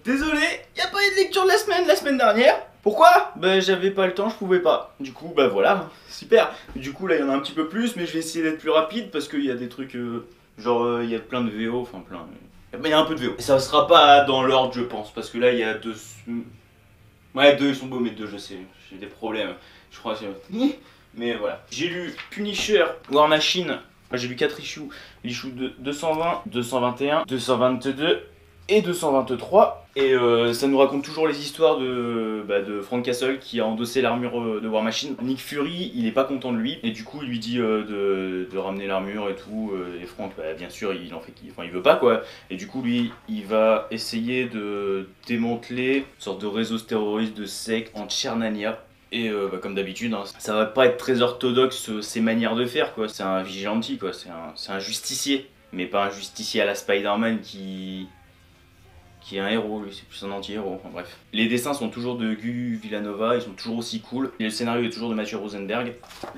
Désolé, y a pas eu de lecture de la semaine dernière. Pourquoi? Bah j'avais pas le temps, je pouvais pas. Du coup bah voilà, super. Du coup là il y en a un petit peu plus, mais je vais essayer d'être plus rapide parce qu'il y a des trucs genre il y a plein de VO, enfin plein. Il y a un peu de VO. Et ça sera pas dans l'ordre je pense, parce que là il y a deux. Ouais deux ils sont beaux mais deux je sais, j'ai des problèmes. Je crois que c'est. Mais voilà. J'ai lu Punisher, War Machine. J'ai lu 4 issues. L'issue de 220, 221, 222 et 223. Et ça nous raconte toujours les histoires de Frank Castle qui a endossé l'armure de War Machine. Nick Fury, il est pas content de lui. Et du coup, il lui dit de ramener l'armure et tout. Et Frank, bah, bien sûr, il en fait enfin, il veut pas quoi. Et du coup, lui, il va essayer de démanteler une sorte de réseau terroriste de secte en Tchernania. Et bah, comme d'habitude, hein, ça va pas être très orthodoxe ses manières de faire quoi. C'est un vigilante quoi, c'est un justicier. Mais pas un justicier à la Spider-Man qui est un héros, lui c'est plus un anti-héros, enfin bref. Les dessins sont toujours de Gu Villanova, ils sont toujours aussi cool. Et le scénario est toujours de Mathieu Rosenberg.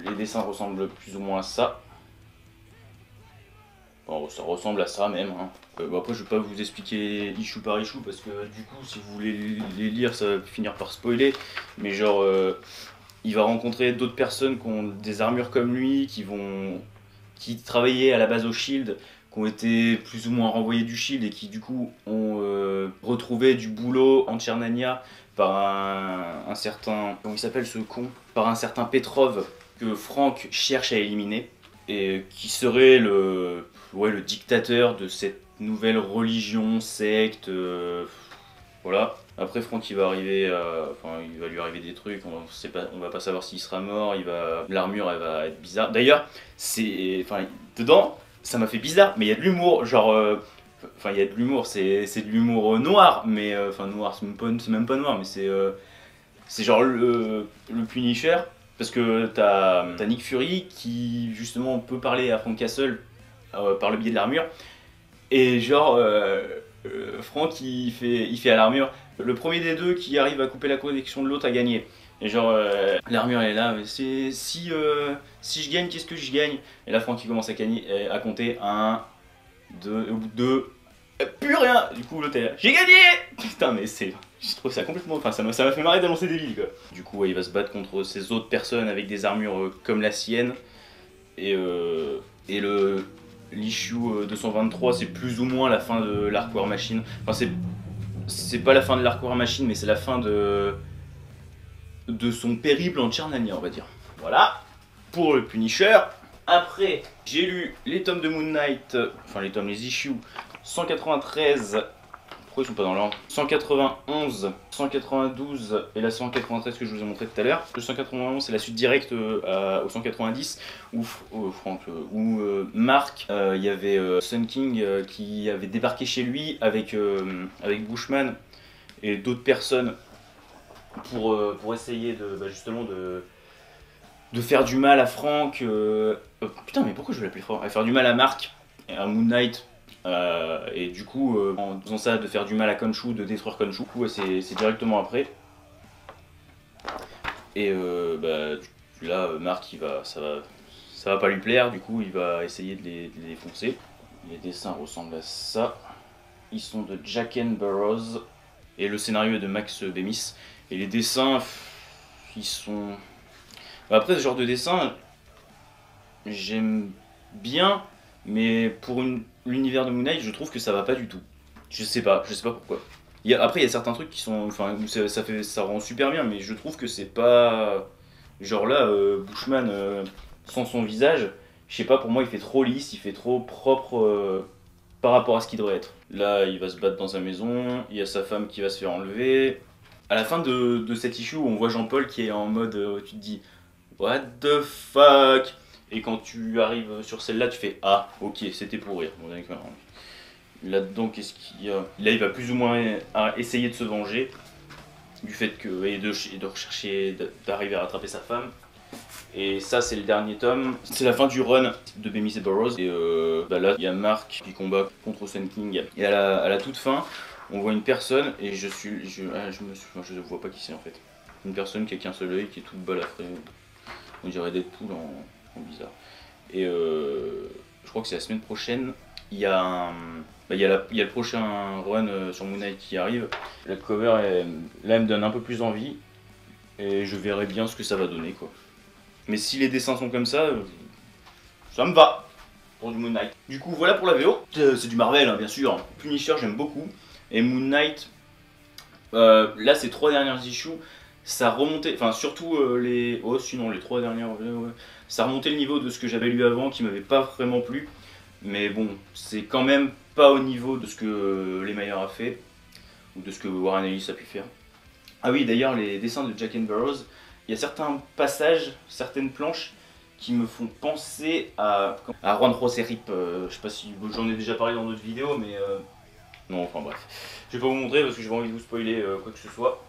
Les dessins ressemblent plus ou moins à ça. Bon, ça ressemble à ça même. Hein. Bon, après, je vais pas vous expliquer issue par issue parce que du coup, si vous voulez les lire, ça va finir par spoiler. Mais genre, il va rencontrer d'autres personnes qui ont des armures comme lui, qui travaillaient à la base au Shield, qui ont été plus ou moins renvoyés du Shield et qui du coup ont retrouvé du boulot en Tchernania par un certain, comment il s'appelle ce con, par un certain Petrov que Frank cherche à éliminer et qui serait le dictateur de cette nouvelle religion, secte, voilà. Après Frank il va arriver, il va lui arriver des trucs, on va pas savoir s'il sera mort, l'armure elle va être bizarre. D'ailleurs, dedans, ça m'a fait bizarre, mais il y a de l'humour, genre, il y a de l'humour, c'est de l'humour noir, mais noir, c'est même pas noir, mais c'est genre le Punisher. Parce que t'as Nick Fury qui justement peut parler à Frank Castle par le biais de l'armure. Et genre, Frank il fait à l'armure. Le premier des deux qui arrive à couper la connexion de l'autre a gagné. Et genre, l'armure elle est là, mais si je gagne, qu'est-ce que je gagne? Et là Frank il commence à compter 1, 2, et au bout de 2, plus rien. Du coup l'autre est là, j'ai gagné. Putain mais je trouve ça complètement, ça m'a fait marrer d'annoncer des villes quoi. Du coup ouais, il va se battre contre ces autres personnes avec des armures comme la sienne. Et l'issue 223 c'est plus ou moins la fin de l'arc War Machine. Enfin c'est pas la fin de l'arc War Machine mais c'est la fin de son périple en Tchernania on va dire. Voilà pour le Punisher. Après j'ai lu les tomes de Moon Knight, les issues 193. Pourquoi ils sont pas dans l'ordre? 191, 192 et la 193 que je vous ai montré tout à l'heure. Le 191 c'est la suite directe au 190 où Mark, il y avait Sun King qui avait débarqué chez lui avec Bushman et d'autres personnes pour essayer justement de faire du mal à Frank. Putain mais pourquoi je vais l'appeler Frank? Faire du mal à Mark et à Moon Knight. Et du coup, en faisant ça, de faire du mal à Khonshu, de détruire Khonshu, c'est directement après. Et là, Mark, ça va pas lui plaire, du coup, il va essayer de les défoncer. Les dessins ressemblent à ça. Ils sont de Jaqen Burrows et le scénario est de Max Bemis. Et les dessins, ils sont. Après, ce genre de dessin, j'aime bien. Mais pour l'univers de Moon Knight, je trouve que ça va pas du tout. Je sais pas pourquoi. Après, il y a certains trucs qui sont, où ça rend super bien, mais je trouve que c'est pas. Genre là, Bushman, sans son visage, je sais pas, pour moi, il fait trop lisse, il fait trop propre par rapport à ce qu'il devrait être. Là, il va se battre dans sa maison, il y a sa femme qui va se faire enlever. À la fin de cette issue, on voit Jean-Paul qui est en mode, tu te dis, what the fuck? Et quand tu arrives sur celle-là, tu fais ah, ok, c'était pour rire. Bon, là-dedans, qu'est-ce qu'il y a? Là, il va plus ou moins essayer de se venger du fait que et de rechercher, d'arriver à rattraper sa femme. Et ça, c'est le dernier tome. C'est la fin du run de Bemis et Burrows. Et là, il y a Mark qui combat contre Sun King. Et à la toute fin, on voit une personne et je vois pas qui c'est en fait. Une personne qui a qu'un seul œil, qui est toute balafrée. On dirait Deadpool en bizarre. Et je crois que c'est la semaine prochaine il y a un... il y a le prochain run sur Moon Knight qui arrive. La cover, là, elle me donne un peu plus envie. Et je verrai bien ce que ça va donner, quoi. Mais si les dessins sont comme ça me va pour du Moon Knight. Du coup, voilà pour la VO. C'est du Marvel, hein, bien sûr. Punisher, j'aime beaucoup. Et Moon Knight, là, ces 3 dernières issues, ça remontait, enfin surtout les... Oh sinon les 3 dernières, ouais. Ça remontait le niveau de ce que j'avais lu avant, qui m'avait pas vraiment plu. Mais bon, c'est quand même pas au niveau de ce que Lemire a fait, ou de ce que Warren Ellis a pu faire. Ah oui, d'ailleurs, les dessins de Jack and Burroughs, il y a certains passages, certaines planches qui me font penser à Juan José Rip. Je sais pas si j'en ai déjà parlé dans d'autres vidéos, mais non, enfin bref. Je vais pas vous montrer parce que j'ai pas envie de vous spoiler quoi que ce soit.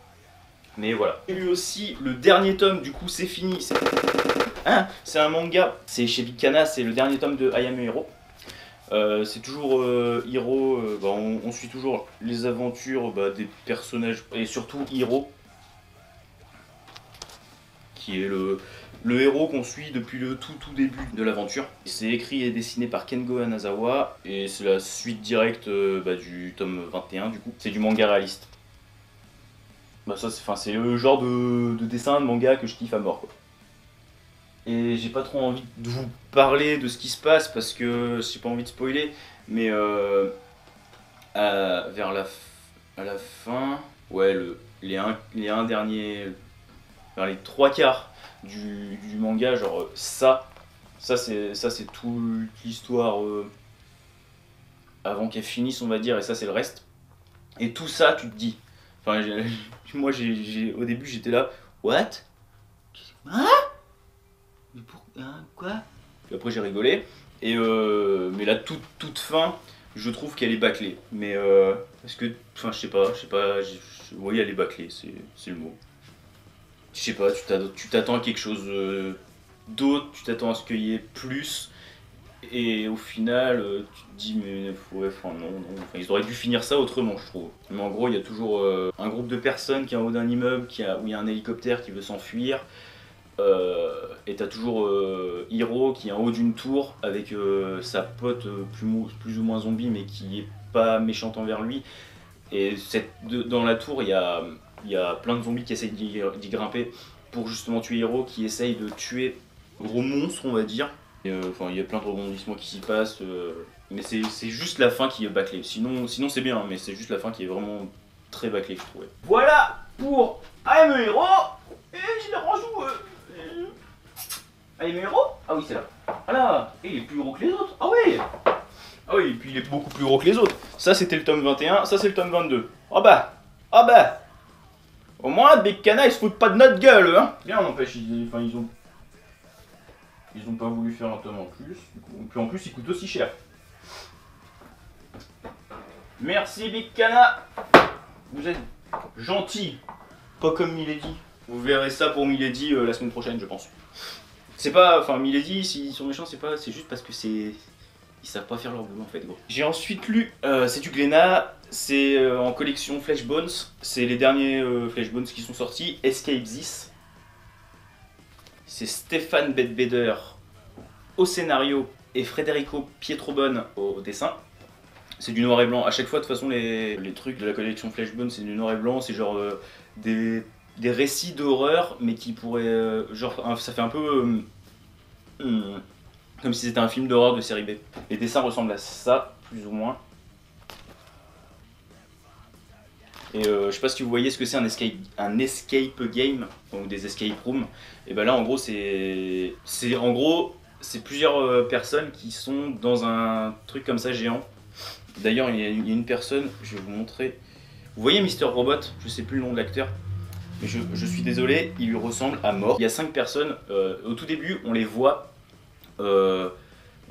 Mais voilà. J'ai lu aussi le dernier tome, du coup c'est fini. C'est un manga, c'est chez Big Kana, c'est le dernier tome de I Am a Hero. C'est toujours Hiro, on suit toujours les aventures des personnages, et surtout Hiro, qui est le héros qu'on suit depuis le tout début de l'aventure. C'est écrit et dessiné par Kengo Hanazawa, et c'est la suite directe du tome 21 du coup. C'est du manga réaliste. C'est le genre de dessin de manga que je kiffe à mort, quoi. Et j'ai pas trop envie de vous parler de ce qui se passe parce que j'ai pas envie de spoiler, mais vers à la fin, ouais, les un dernier, vers les 3/4 du manga, genre ça c'est toute l'histoire avant qu'elle finisse, on va dire, et ça c'est le reste. Et tout ça, tu te dis, enfin, moi au début j'étais là, what? Hein? Mais quoi? Puis après j'ai rigolé, et mais la toute fin, je trouve qu'elle est bâclée. Mais parce que, enfin je sais pas, oui elle est bâclée, c'est le mot. Je sais pas, tu t'attends à quelque chose d'autre, tu t'attends à ce qu'il y ait plus, et au final tu te dis mais ouais, enfin non, enfin, ils auraient dû finir ça autrement je trouve. Mais en gros il y a toujours un groupe de personnes qui est en haut d'un immeuble, où il y a un hélicoptère qui veut s'enfuir. Et t'as toujours Hiro qui est en haut d'une tour avec sa pote plus ou moins zombie mais qui est pas méchante envers lui. Et dans la tour il y a plein de zombies qui essayent d'y grimper pour justement tuer Hiro, qui essaye de tuer gros monstre on va dire. Enfin il y a plein de rebondissements qui s'y passent. Mais c'est juste la fin qui est bâclée. Sinon c'est bien, hein, mais c'est juste la fin qui est vraiment très bâclée je trouvais. Voilà pour I Am a Hero. Et je la rejoue. Ah, il est héros? Ah oui, c'est là. Ah là, il est plus gros que les autres. Ah oui. Ah oui, et puis il est beaucoup plus gros que les autres. Ça c'était le tome 21, ça c'est le tome 22. Ah bah. Au moins, Big Kana ils se foutent pas de notre gueule, hein. Bien, n'empêche, ils ont pas voulu faire un tome en plus. Puis en plus, il coûte aussi cher. Merci Big Kana. Vous êtes gentil. Pas comme Milady. Vous verrez ça pour Milady la semaine prochaine, je pense. C'est pas, enfin Milady, s'ils sont méchants, c'est juste parce que ils savent pas faire leur boulot en fait, gros. J'ai ensuite lu, c'est du Glénat, c'est en collection Fleshbones, c'est les derniers Fleshbones qui sont sortis, Escape This. C'est Stéphane Bedbeder au scénario et Federico Pietrobon au dessin. C'est du noir et blanc, à chaque fois de toute façon les trucs de la collection Fleshbones c'est du noir et blanc, c'est genre des récits d'horreur, mais qui pourraient... ça fait un peu... comme si c'était un film d'horreur de série B. Les dessins ressemblent à ça, plus ou moins. Et je sais pas si vous voyez ce que c'est un escape game, donc des escape rooms. Et ben là, en gros, c'est plusieurs personnes qui sont dans un truc comme ça géant. D'ailleurs, il y a une personne, je vais vous montrer. Vous voyez Mister Robot? Je sais plus le nom de l'acteur. Mais je suis désolé, il lui ressemble à mort. Il y a 5 personnes, au tout début on les voit, on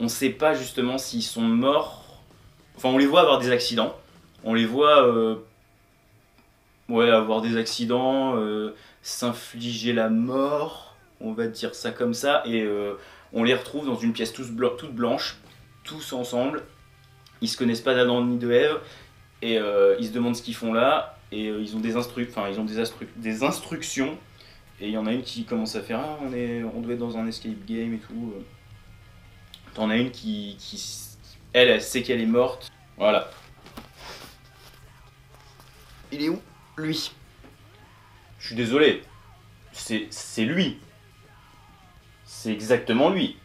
sait pas justement s'ils sont morts, enfin on les voit avoir des accidents, on les voit avoir des accidents, s'infliger la mort, on va dire ça comme ça, et on les retrouve dans une pièce toute blanche, tous ensemble, ils se connaissent pas d'Adam ni de Ève, et ils se demandent ce qu'ils font là. Et ils ont des instructions, et il y en a une qui commence à faire on doit être dans un escape game et tout. T'en as une qui Elle sait qu'elle est morte. Voilà. Il est où, lui? Je suis désolé. C'est lui. C'est exactement lui.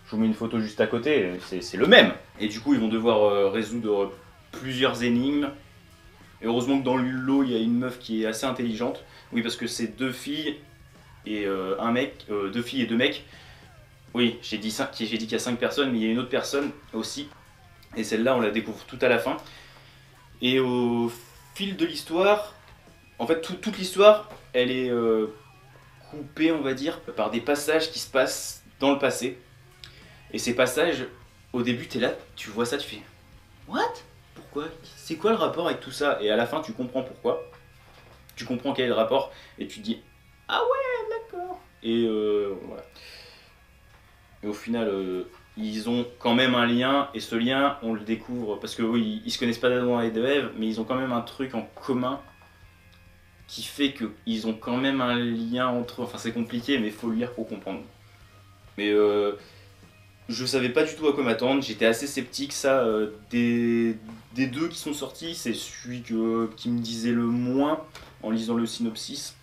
Je vous mets une photo juste à côté, c'est le même. Et du coup, ils vont devoir résoudre plusieurs énigmes. Et heureusement que dans le lot, il y a une meuf qui est assez intelligente. Oui, parce que c'est deux filles et un mec, deux filles et deux mecs. Oui, j'ai dit qu'il y a 5 personnes, mais il y a une autre personne aussi. Et celle-là, on la découvre tout à la fin. Et au fil de l'histoire, en fait, toute l'histoire, elle est coupée, on va dire, par des passages qui se passent dans le passé. Et ces passages, au début, t'es là, tu vois ça, tu fais what? Pourquoi? C'est quoi le rapport avec tout ça? Et à la fin, tu comprends pourquoi. Tu comprends quel est le rapport, et tu te dis ah ouais, d'accord. Et voilà. Et au final, ils ont quand même un lien, et ce lien, on le découvre, parce que oui, ils se connaissent pas d'Adam et de Ève, mais ils ont quand même un truc en commun qui fait qu'ils ont quand même un lien entre eux. Enfin, c'est compliqué, mais il faut le lire pour comprendre. Mais je savais pas du tout à quoi m'attendre, j'étais assez sceptique. Ça, des deux qui sont sortis, c'est celui qui me disait le moins en lisant le synopsis.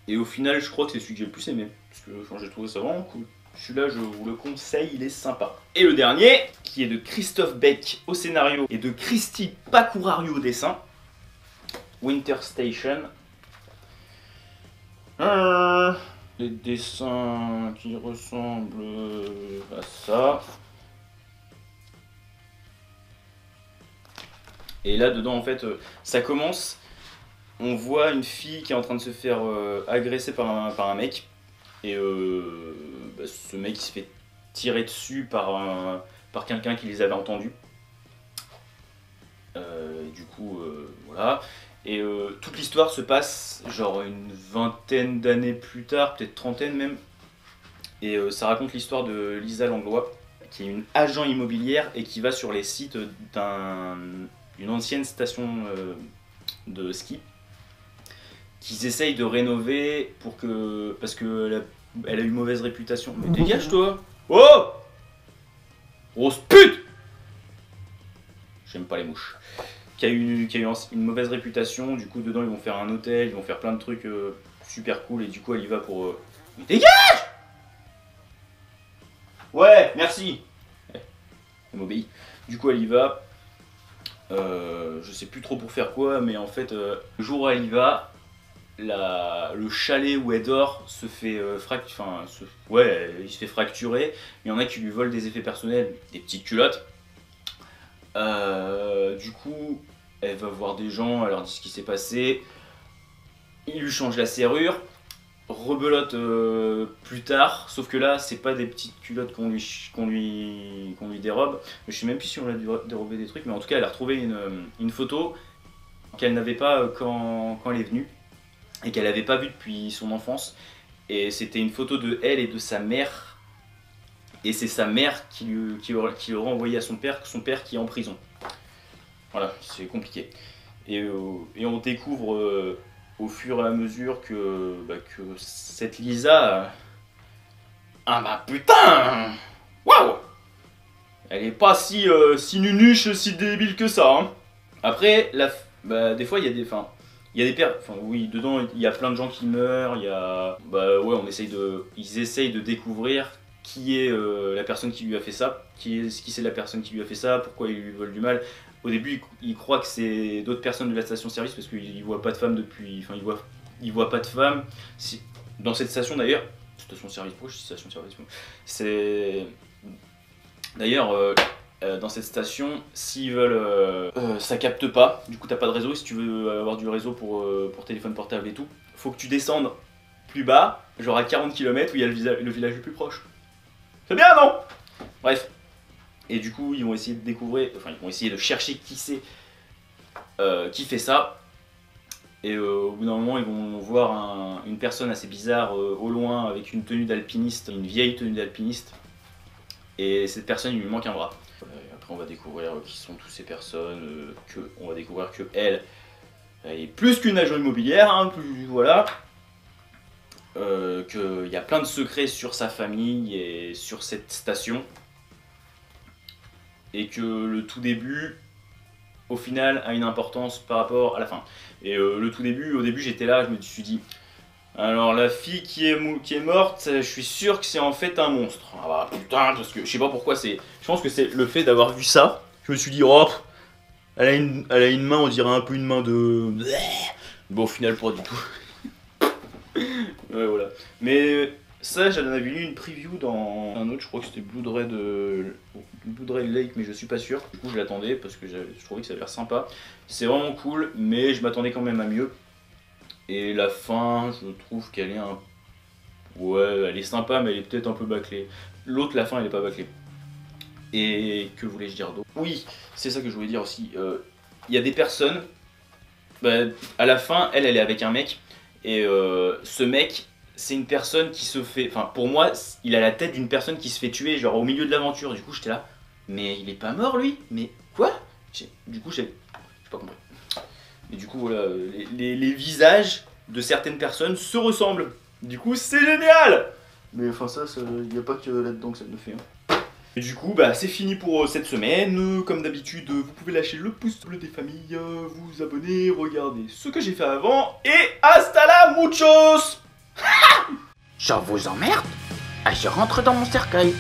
Et au final, je crois que c'est celui que j'ai le plus aimé, parce que j'ai trouvé ça vraiment cool. Celui-là, je vous le conseille, il est sympa. Et le dernier, qui est de Christophe Beck au scénario et de Christy Pacurario au dessin, Winter Station. Les dessins qui ressemblent à ça. Et là dedans en fait ça commence, on voit une fille qui est en train de se faire agresser par un mec. Et ce mec il se fait tirer dessus par quelqu'un qui les avait entendus. Du coup voilà. Et toute l'histoire se passe genre une vingtaine d'années plus tard, peut-être trentaine même. Et ça raconte l'histoire de Lisa Langlois, qui est une agent immobilière et qui va sur les sites d'une ancienne station de ski qu'ils essayent de rénover parce qu'elle a eu mauvaise réputation. Mais dégage toi! Oh! Grosse pute! J'aime pas les mouches. Qui a eu une mauvaise réputation, du coup dedans ils vont faire un hôtel, ils vont faire plein de trucs super cool, et du coup elle y va pour... Mais dégage! Ouais, merci! Elle m'obéit. Du coup elle y va, je sais plus trop pour faire quoi, mais en fait le jour où elle y va, le chalet où elle dort se fait il se fait fracturer. Il y en a qui lui volent des effets personnels, des petites culottes. Du coup, elle va voir des gens, elle leur dit ce qui s'est passé. Ils lui changent la serrure, rebelote plus tard, sauf que là, c'est pas des petites culottes qu'on lui dérobe. Je sais même plus si on l'a dérobé des trucs, mais en tout cas, elle a retrouvé une photo qu'elle n'avait pas quand elle est venue, et qu'elle n'avait pas vue depuis son enfance. Et c'était une photo de elle et de sa mère. Et c'est sa mère qui le renvoyé à son père qui est en prison. Voilà, c'est compliqué. Et on découvre au fur et à mesure que cette Lisa... ah bah putain! Waouh! Elle est pas si nunuche, si débile que ça. Hein. Après, des fois il y a des... oui, dedans il y a plein de gens qui meurent, il y a... ils essayent de découvrir qui est la personne qui lui a fait ça, qui c'est la personne qui lui a fait ça, pourquoi ils lui veulent du mal. Au début, il croit que c'est d'autres personnes de la station-service parce qu'il voit pas de femmes depuis... Enfin, il voit pas de femmes. Dans cette station d'ailleurs... Station-service, pourquoi je dis station-service? C'est... D'ailleurs, dans cette station, s'ils veulent... ça capte pas, du coup t'as pas de réseau. Si tu veux avoir du réseau pour téléphone portable et tout, faut que tu descendes plus bas, genre à 40 km où il y a le village le plus proche. C'est bien, non? Bref. Et du coup, ils vont essayer de découvrir, ils vont essayer de chercher qui c'est qui fait ça. Et au bout d'un moment, ils vont voir une personne assez bizarre au loin avec une tenue d'alpiniste, une vieille tenue d'alpiniste. Et cette personne, il lui manque un bras. Après, on va découvrir qui sont toutes ces personnes, on va découvrir que elle est plus qu'une agent immobilière, hein, voilà. Qu'il y a plein de secrets sur sa famille et sur cette station. et que le tout début, au final, a une importance par rapport à la fin. Et le tout début, au début j'étais là, je me suis dit, alors la fille qui est morte, je suis sûr que c'est en fait un monstre. Ah bah putain, parce que je sais pas pourquoi c'est... Je pense que c'est le fait d'avoir vu ça, je me suis dit, oh, elle a une main, on dirait un peu une main de... Bon, au final, pas du tout. Ouais, voilà. Mais ça, j'en avais vu une preview dans un autre, je crois que c'était Blood Red Lake, mais je suis pas sûr. Du coup, je l'attendais parce que je trouvais que ça avait l'air sympa. C'est vraiment cool, mais je m'attendais quand même à mieux. Et la fin, je trouve qu'elle est un... Ouais, elle est sympa, mais elle est peut-être un peu bâclée. L'autre, la fin, elle est pas bâclée. Et que voulais-je dire d'autre? Oui, c'est ça que je voulais dire aussi. Il y a des personnes, bah, à la fin, elle est avec un mec. Et ce mec, c'est une personne qui se fait... Enfin, pour moi, il a la tête d'une personne qui se fait tuer, genre au milieu de l'aventure. Du coup, j'étais là, mais il est pas mort, lui? Mais quoi? Du coup, j'ai pas compris. Et du coup, voilà, les visages de certaines personnes se ressemblent. Du coup, c'est génial! Mais enfin, ça, il n'y a pas que là-dedans que ça me fait. Hein. Et du coup, bah, c'est fini pour cette semaine. Comme d'habitude, vous pouvez lâcher le pouce bleu des familles, vous abonner, regarder ce que j'ai fait avant. Et hasta la muchos! Je vous emmerde? Je rentre dans mon cercueil.